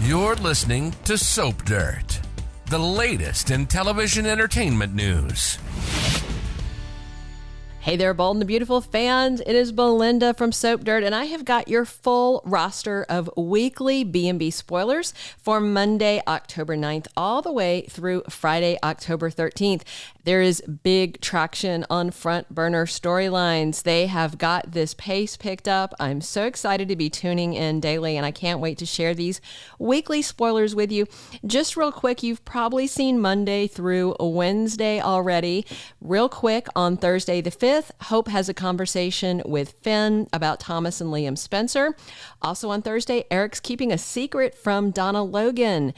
You're listening to Soap Dirt, the latest in television entertainment news. Hey there, Bold and the Beautiful fans. It is Belynda from Soap Dirt, and I have got your full roster of weekly B&B spoilers for Monday, October 9th, all the way through Friday, October 13th. There is big traction on front burner storylines. They have got this pace picked up. I'm so excited to be tuning in daily, and I can't wait to share these weekly spoilers with you. Just real quick, you've probably seen Monday through Wednesday already. Real quick, on Thursday the 5th, Hope has a conversation with Finn about Thomas and Liam Spencer. Also on Thursday, Eric's keeping a secret from Donna Logan.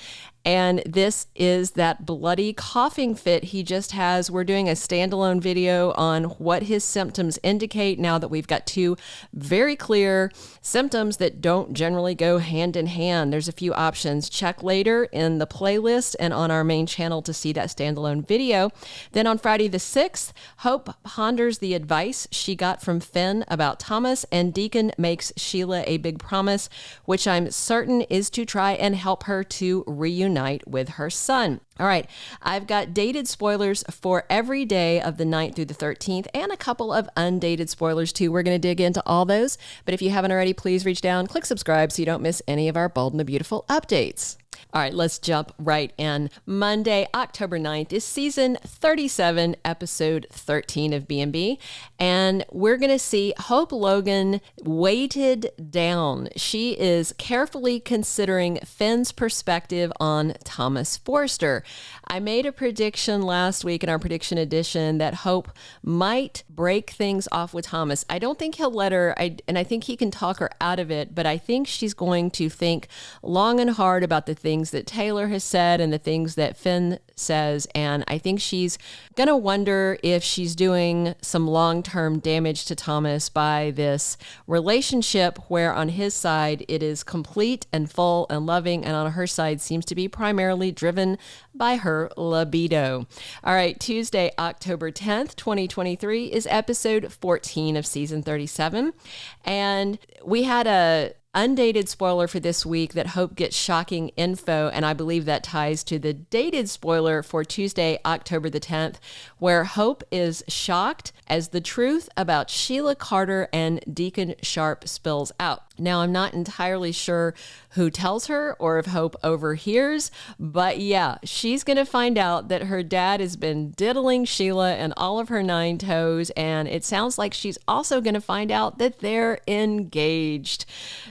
And this is that bloody coughing fit he just has. We're doing a standalone video on what his symptoms indicate now that we've got two very clear symptoms that don't generally go hand in hand. There's a few options. Check later in the playlist and on our main channel to see that standalone video. Then on Friday the 6th, Hope ponders the advice she got from Finn about Thomas, and Deacon makes Sheila a big promise, which I'm certain is to try and help her to reunite with her son. All right, I've got dated spoilers for every day of the 9th through the 13th and a couple of undated spoilers too. We're going to dig into all those, but if you haven't already, please reach down, click subscribe so you don't miss any of our Bold and the Beautiful updates. All right, let's jump right in. Monday, October 9th is season 37, episode 13 of B&B, and we're going to see Hope Logan weighted down. She is carefully considering Finn's perspective on Thomas Forrester. I made a prediction last week in our prediction edition that Hope might break things off with Thomas. I don't think he'll let her, and I think he can talk her out of it, but I think she's going to think long and hard about the things that Taylor has said and the things that Finn says, and I think she's going to wonder if she's doing some long-term damage to Thomas by this relationship where on his side it is complete and full and loving, and on her side seems to be primarily driven by her libido. All right, Tuesday, October 10th, 2023 is episode 14 of season 37, and we had a undated spoiler for this week that Hope gets shocking info, and I believe that ties to the dated spoiler for Tuesday, October the 10th, where Hope is shocked as the truth about Sheila Carter and Deacon Sharp spills out. Now, I'm not entirely sure who tells her or if Hope overhears, but yeah, she's going to find out that her dad has been diddling Sheila and all of her 9 toes, and it sounds like she's also going to find out that they're engaged.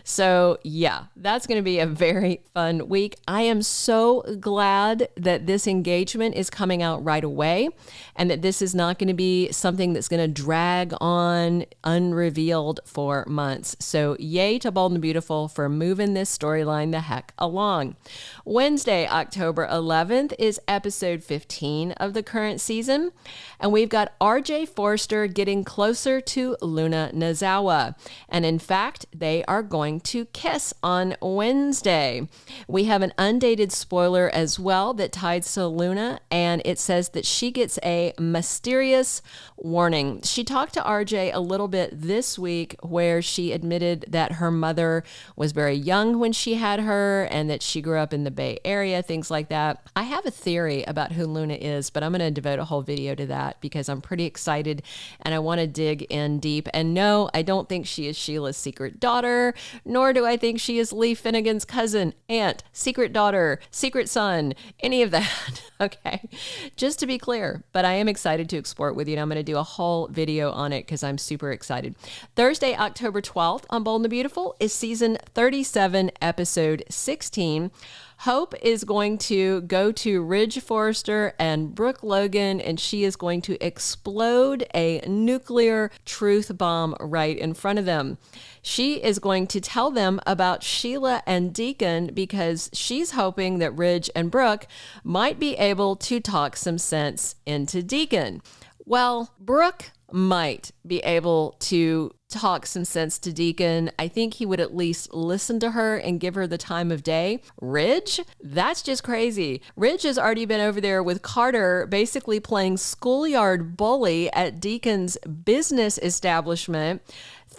So yeah, that's going to be a very fun week. I am so glad that this engagement is coming out right away and that this is not going to be something that's going to drag on unrevealed for months. So yay to Bold and Beautiful for moving this storyline the heck along. Wednesday, October 11th is episode 15 of the current season, and we've got RJ Forrester getting closer to Luna Nozawa. And in fact, they are going to kiss on Wednesday. We have an undated spoiler as well that ties to Luna, and it says that she gets a mysterious warning. She talked to RJ a little bit this week where she admitted that her mother was very young when she had her and that she grew up in the Bay Area, things like that. I have a theory about who Luna is, but I'm going to devote a whole video to that because I'm pretty excited and I want to dig in deep. And no, I don't think she is Sheila's secret daughter, nor do I think she is Lee Finnegan's cousin, aunt, secret daughter, secret son, any of that. Okay, just to be clear, but I am excited to explore it with you, and I'm going to do a whole video on it because I'm super excited. Thursday, October 12th on Bold and the Beautiful is season 37, episode 16. Hope is going to go to Ridge Forrester and Brooke Logan, and she is going to explode a nuclear truth bomb right in front of them. She is going to tell them about Sheila and Deacon because she's hoping that Ridge and Brooke might be able to talk some sense into Deacon. Well, Brooke might be able to talk some sense to Deacon. I think he would at least listen to her and give her the time of day. Ridge? That's just crazy. Ridge has already been over there with Carter, basically playing schoolyard bully at Deacon's business establishment,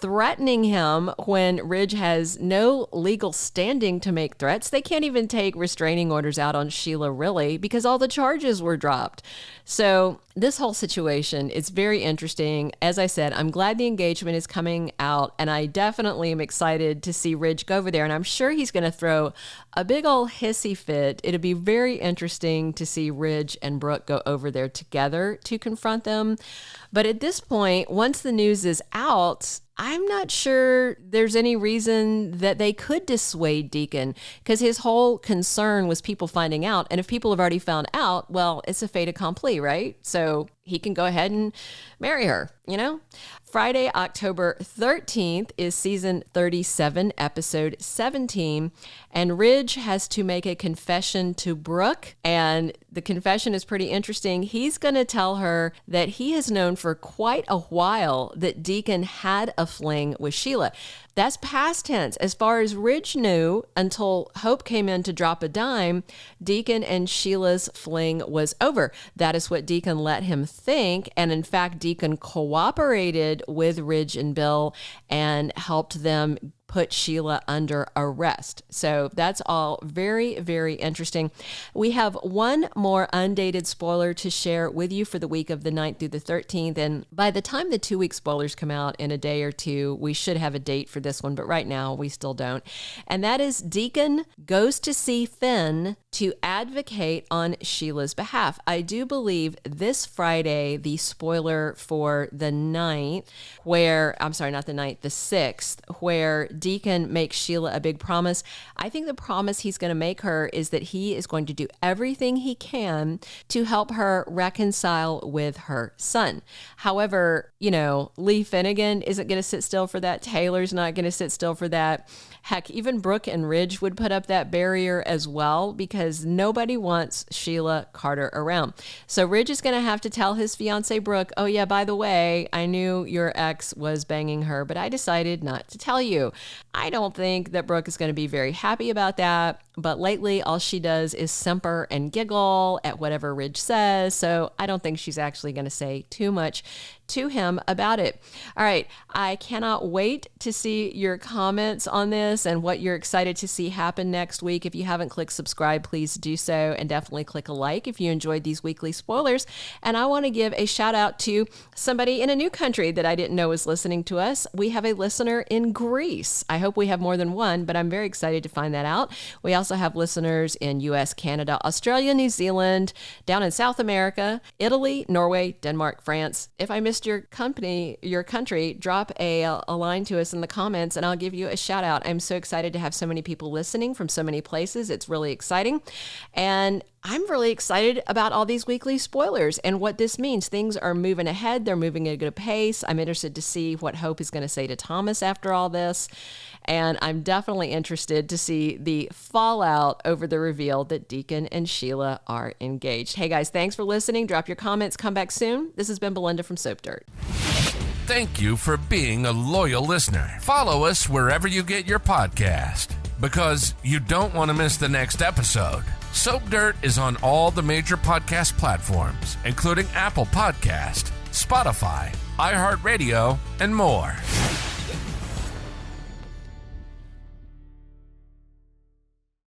threatening him when Ridge has no legal standing to make threats. They can't even take restraining orders out on Sheila, really, because all the charges were dropped. So this whole situation is very interesting. As I said, I'm glad the engagement is coming out, and I definitely am excited to see Ridge go over there, and I'm sure he's going to throw a big old hissy fit. It'll be very interesting to see Ridge and Brooke go over there together to confront them. But at this point, once the news is out, I'm not sure there's any reason that they could dissuade Deacon, because his whole concern was people finding out. And if people have already found out, well, it's a fait accompli, right? So he can go ahead and marry her, you know? Friday, October 13th is season 37, episode 17, and Ridge has to make a confession to Brooke, and the confession is pretty interesting. He's going to tell her that he has known for quite a while that Deacon had a fling with Sheila. That's past tense. As far as Ridge knew, until Hope came in to drop a dime, Deacon and Sheila's fling was over. That is what Deacon let him think. And in fact, Deacon cooperated with Ridge and Bill and helped them put Sheila under arrest. So that's all very, very interesting. We have one more undated spoiler to share with you for the week of the 9th through the 13th. And by the time the 2-week spoilers come out in a day or two, we should have a date for this one, but right now we still don't. And that is Deacon goes to see Finn to advocate on Sheila's behalf. I do believe this Friday, the spoiler for the 9th, the 6th, where Deacon makes Sheila a big promise. I think the promise he's going to make her is that he is going to do everything he can to help her reconcile with her son. However, Lee Finnegan isn't going to sit still for that. Taylor's not going to sit still for that. Heck, even Brooke and Ridge would put up that barrier as well, because nobody wants Sheila Carter around. So Ridge is going to have to tell his fiancée Brooke, oh yeah, by the way, I knew your ex was banging her, but I decided not to tell you. I don't think that Brooke is going to be very happy about that, but lately all she does is simper and giggle at whatever Ridge says, so I don't think she's actually going to say too much to him about it. All right, I cannot wait to see your comments on this and what you're excited to see happen next week. If you haven't clicked subscribe, please do so, and definitely click a like if you enjoyed these weekly spoilers. And I want to give a shout out to somebody in a new country that I didn't know was listening to us. We have a listener in Greece. I hope we have more than one, but I'm very excited to find that out. We also have listeners in US, Canada, Australia, New Zealand, down in South America, Italy, Norway, Denmark, France. If I missed your country, drop a line to us in the comments and I'll give you a shout out. I'm so excited to have so many people listening from so many places. It's really exciting. And I'm really excited about all these weekly spoilers and what this means. Things are moving ahead. They're moving at a good pace. I'm interested to see what Hope is going to say to Thomas after all this. And I'm definitely interested to see the fallout over the reveal that Deacon and Sheila are engaged. Hey guys, thanks for listening. Drop your comments. Come back soon. This has been Belynda from Soap Dirt. Thank you for being a loyal listener. Follow us wherever you get your podcast, because you don't want to miss the next episode. Soap Dirt is on all the major podcast platforms, including Apple Podcast, Spotify, iHeartRadio, and more.